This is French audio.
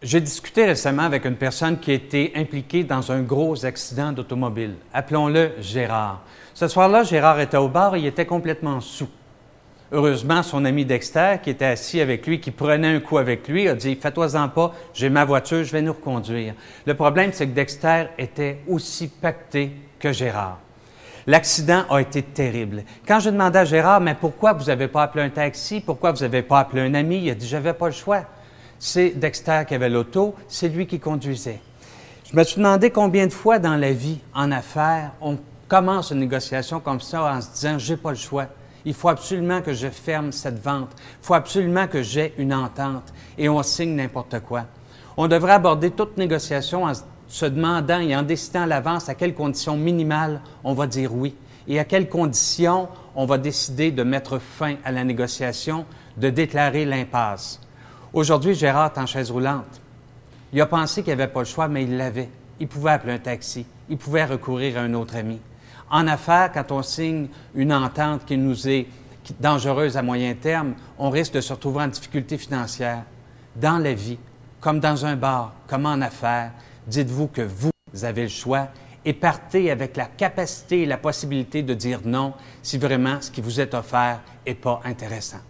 J'ai discuté récemment avec une personne qui a été impliquée dans un gros accident d'automobile. Appelons-le Gérard. Ce soir-là, Gérard était au bar et il était complètement saoul. Heureusement, son ami Dexter, qui était assis avec lui, qui prenait un coup avec lui, a dit « Fais-toi-en pas, j'ai ma voiture, je vais nous reconduire. » Le problème, c'est que Dexter était aussi pacté que Gérard. L'accident a été terrible. Quand je demandais à Gérard « Mais pourquoi vous n'avez pas appelé un taxi? Pourquoi vous n'avez pas appelé un ami? » Il a dit « J'avais pas le choix. » C'est Dexter qui avait l'auto, c'est lui qui conduisait. Je me suis demandé combien de fois dans la vie, en affaires, on commence une négociation comme ça en se disant « J'ai pas le choix. Il faut absolument que je ferme cette vente. Il faut absolument que j'ai une entente. » Et on signe n'importe quoi. On devrait aborder toute négociation en se demandant et en décidant à l'avance à quelles conditions minimales on va dire oui et à quelles conditions on va décider de mettre fin à la négociation, de déclarer l'impasse. Aujourd'hui, Gérard est en chaise roulante. Il a pensé qu'il n'avait pas le choix, mais il l'avait. Il pouvait appeler un taxi. Il pouvait recourir à un autre ami. En affaires, quand on signe une entente qui nous est dangereuse à moyen terme, on risque de se retrouver en difficulté financière. Dans la vie, comme dans un bar, comme en affaires, dites-vous que vous avez le choix et partez avec la capacité et la possibilité de dire non si vraiment ce qui vous est offert n'est pas intéressant.